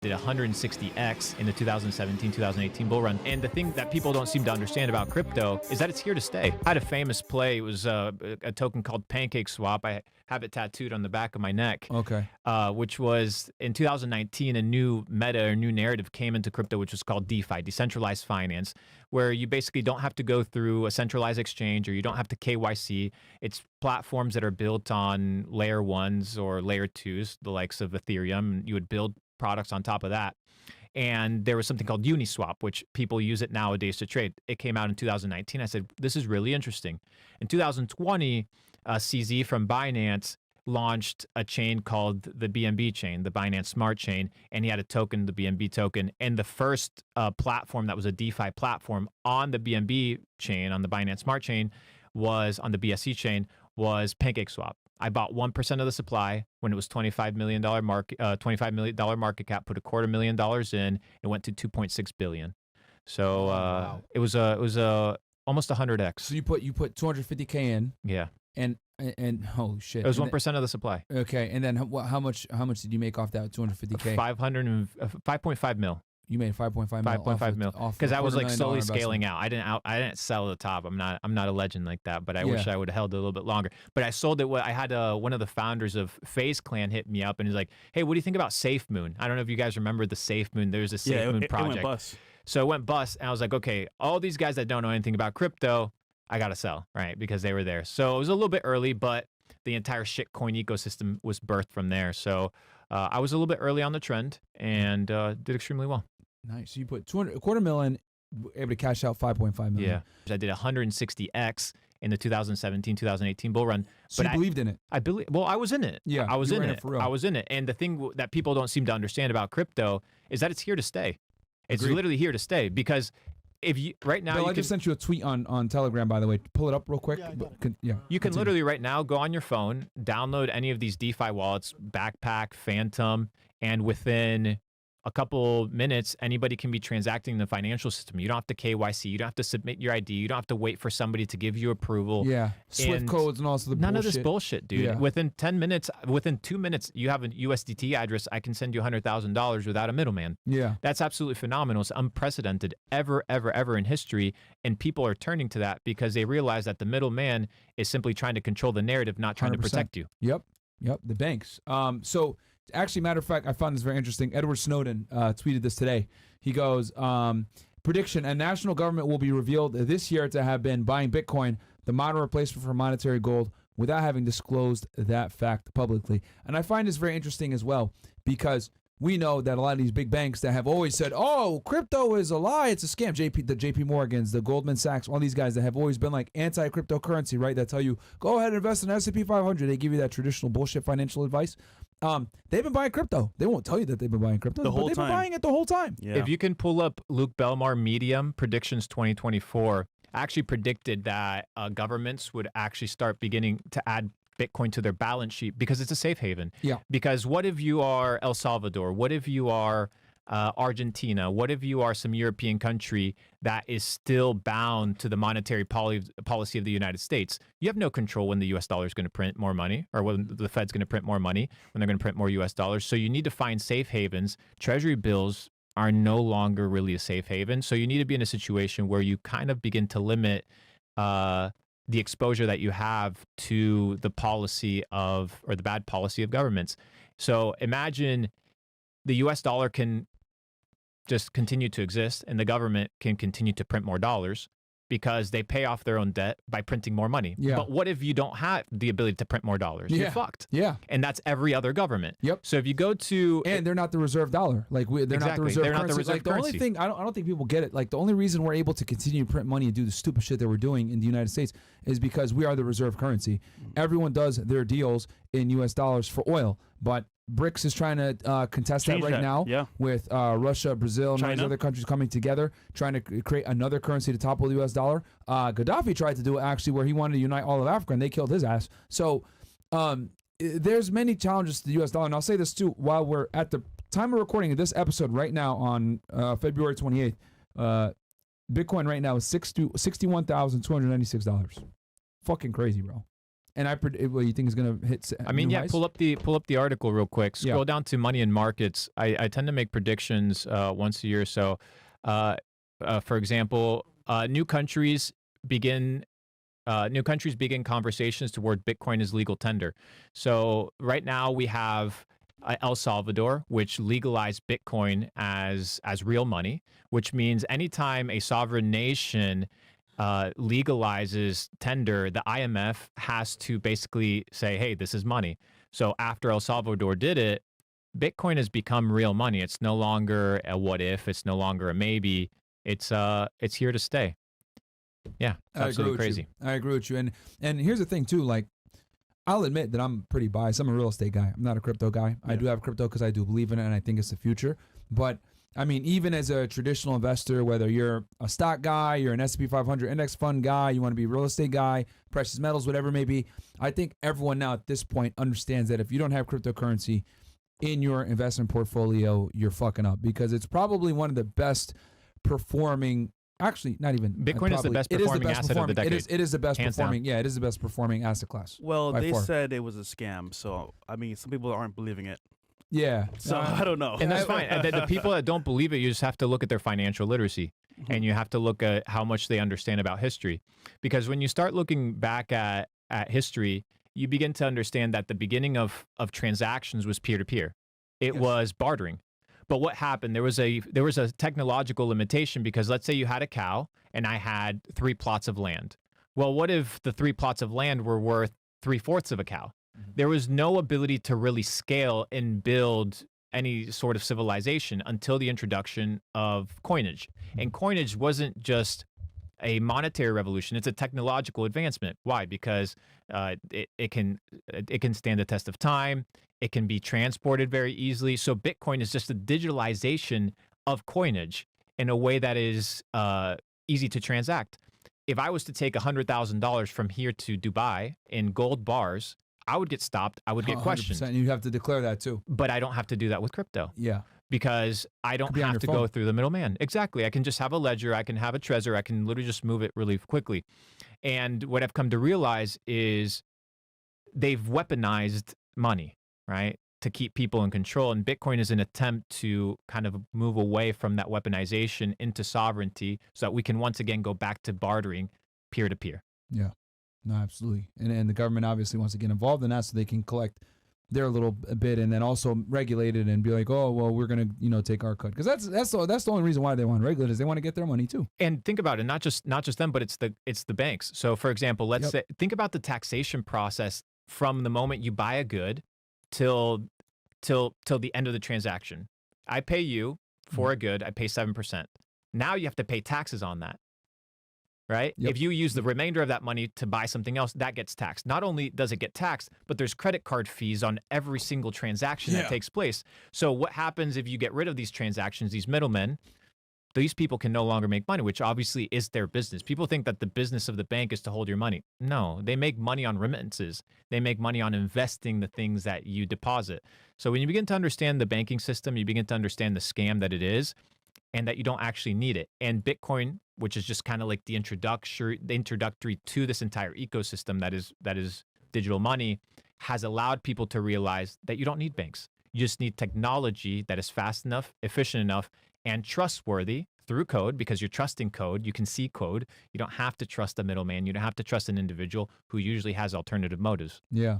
did 160x in the 2017-2018 bull run. And the thing that people don't seem to understand about crypto is that it's here to stay. I had a famous play. It was a token called Pancake Swap. I have it tattooed on the back of my neck. Okay. Which was in 2019, a new meta or new narrative came into crypto, which was called DeFi, decentralized finance, where you basically don't have to go through a centralized exchange or you don't have to KYC. It's platforms that are built on layer ones or layer twos, the likes of Ethereum. You would build products on top of that. And there was something called Uniswap, which people use it nowadays to trade. It came out in 2019. I said, this is really interesting. In 2020, CZ from Binance launched a chain called the BNB chain, the Binance Smart Chain, and he had a token, the BNB token. And the first platform that was a DeFi platform on the BNB chain, on the Binance Smart Chain, was on the BSC chain, was PancakeSwap. I bought 1% of the supply when it was $25 million market cap, put $250,000 in, it went to 2.6 billion. So wow. it was almost 100x. So you put 250K in. Yeah. And holy shit. It was 1% of the supply. Okay, and then how much did you make off that 250K? 5.5 mil. You made 5.5 mil. 5.5 mil. Because I was like slowly scaling out. I didn't sell at the top. I'm not a legend like that, but I wish I would have held it a little bit longer. But I sold it. I had one of the founders of FaZe Clan hit me up and he's like, "Hey, what do you think about SafeMoon?" I don't know if you guys remember the SafeMoon. There's a SafeMoon project. It went bust. So it went bust, and I was like, okay, all these guys that don't know anything about crypto, I gotta sell, right? Because they were there. So it was a little bit early, but the entire shitcoin ecosystem was birthed from there. So I was a little bit early on the trend and did extremely well. Nice. So you put $250,000, able to cash out 5.5 million. Yeah. I did 160x in the 2017-2018 bull run. So but you believed in it? I believe. Well, I was in it. Yeah, I was in it. For real. I was in it. And the thing that people don't seem to understand about crypto is that it's here to stay. It's literally here to stay because if you right now, Bill, I just sent you a tweet on Telegram, by the way. Pull it up real quick. You can literally right now go on your phone, download any of these DeFi wallets, Backpack, Phantom, and within a couple minutes, anybody can be transacting in the financial system. You don't have to KYC. You don't have to submit your ID. You don't have to wait for somebody to give you approval. Yeah, Swift codes and also the none of this bullshit, dude. Yeah. Within 10 minutes, within 2 minutes, you have a USDT address. I can send you $100,000 without a middleman. Yeah, that's absolutely phenomenal. It's unprecedented ever in history, and people are turning to that because they realize that the middleman is simply trying to control the narrative, not trying 100%. to protect you. Yep, the banks. So. Actually, matter of fact, I found this very interesting. Edward Snowden tweeted this today. He goes, prediction, a national government will be revealed this year to have been buying Bitcoin, the modern replacement for monetary gold, without having disclosed that fact publicly. And I find this very interesting as well because we know that a lot of these big banks that have always said, oh, crypto is a lie, it's a scam. The JP Morgans, the Goldman Sachs, all these guys that have always been like anti-cryptocurrency, right? That tell you, go ahead and invest in S&P 500. They give you that traditional bullshit financial advice. They've been buying crypto. They won't tell you that they've been buying crypto, but they've been buying it the whole time. Yeah. If you can pull up Luke Belmar Medium Predictions 2024, actually predicted that governments would actually start beginning to add Bitcoin to their balance sheet because it's a safe haven. Yeah. Because what if you are El Salvador? What if you are Argentina? What if you are some European country that is still bound to the monetary policy of the United States? You have no control when the U.S. dollar is going to print more money or when the Fed's going to print more money, when they're going to print more U.S. dollars. So you need to find safe havens. Treasury bills are no longer really a safe haven. So you need to be in a situation where you kind of begin to limit the exposure that you have to the policy of, or the bad policy of governments. So imagine the US dollar can just continue to exist and the government can continue to print more dollars because they pay off their own debt by printing more money. Yeah. But what if you don't have the ability to print more dollars? You're fucked. Yeah. And that's every other government. Yep. So if you go to... And they're not the reserve dollar. Like, they're not the reserve currency. Not the reserve currency. The only thing, I don't think people get it. Like, the only reason we're able to continue to print money and do the stupid shit that we're doing in the United States is because we are the reserve currency. Everyone does their deals in U.S. dollars for oil, but BRICS is trying to contest that right now with Russia, Brazil, and all these other countries coming together, trying to create another currency to topple the U.S. dollar. Gaddafi tried to do it, actually, where he wanted to unite all of Africa, and they killed his ass. So there's many challenges to the U.S. dollar. And I'll say this, too, while we're at the time of recording of this episode right now on February 28th, Bitcoin right now is $61,296. Fucking crazy, bro. And what you think is going to hit? I mean, new yeah, highs? pull up the article real quick. Yeah. Scroll down to money and markets. I tend to make predictions once a year or so. For example, new countries begin conversations toward Bitcoin as legal tender. So right now we have El Salvador, which legalized Bitcoin as real money, which means anytime a sovereign nation legalizes tender, the IMF has to basically say, hey, this is money. So after El Salvador did it, Bitcoin has become real money. It's no longer a what if, it's no longer a maybe. It's here to stay. Yeah, it's absolutely crazy. I agree with you. And here's the thing too, like I'll admit that I'm pretty biased. I'm a real estate guy. I'm not a crypto guy. Yeah. I do have crypto because I do believe in it and I think it's the future. But I mean, even as a traditional investor, whether you're a stock guy, you're an S&P 500 index fund guy, you want to be a real estate guy, precious metals, whatever it may be, I think everyone now at this point understands that if you don't have cryptocurrency in your investment portfolio, you're fucking up, because it's probably one of the best performing. Actually, not even. Bitcoin is the best performing asset of the decade. It is the best Hands performing. down. Yeah, it is the best performing asset class. Well, they far. said it was a scam, so I mean, some people aren't believing it. Yeah. So I don't know. And that's fine. And the people that don't believe it, you just have to look at their financial literacy, and you have to look at how much they understand about history. Because when you start looking back at history, you begin to understand that the beginning of transactions was peer-to-peer. It was bartering. But what happened? There was a technological limitation, because let's say you had a cow and I had 3 plots of land. Well, what if the 3 plots of land were worth 3/4 of a cow? There was no ability to really scale and build any sort of civilization until the introduction of coinage. And coinage wasn't just a monetary revolution, it's a technological advancement. Why? Because it can stand the test of time. It can be transported very easily. So Bitcoin is just a digitalization of coinage in a way that is easy to transact. If I was to take $100,000 from here to Dubai in gold bars, I would get stopped. I would get questioned. And you have to declare that too. But I don't have to do that with crypto. Yeah. Because I don't have to go through the middleman. Exactly. I can just have a ledger. I can have a Trezor. I can literally just move it really quickly. And what I've come to realize is they've weaponized money, right, to keep people in control. And Bitcoin is an attempt to kind of move away from that weaponization into sovereignty, so that we can once again go back to bartering peer-to-peer. Yeah. No, absolutely. And the government obviously wants to get involved in that so they can collect their little bit and then also regulate it and be like, oh, well, we're going to, take our cut. Because that's the only reason why they want to regulate, is they want to get their money too. And think about it, not just them, but it's the banks. So for example, let's say, think about the taxation process from the moment you buy a good till the end of the transaction. I pay you for a good, I pay 7%. Now you have to pay taxes on that. Right? Yep. If you use the remainder of that money to buy something else, that gets taxed. Not only does it get taxed, but there's credit card fees on every single transaction that takes place. So what happens if you get rid of these transactions, these middlemen? These people can no longer make money, which obviously is their business. People think that the business of the bank is to hold your money. No, they make money on remittances. They make money on investing the things that you deposit. So when you begin to understand the banking system, you begin to understand the scam that it is, and that you don't actually need it. And Bitcoin, which is just kind of like the introductory to this entire ecosystem that is digital money, has allowed people to realize that you don't need banks. You just need technology that is fast enough, efficient enough, and trustworthy through code, because you're trusting code. You can see code. You don't have to trust a middleman. You don't have to trust an individual who usually has alternative motives. Yeah.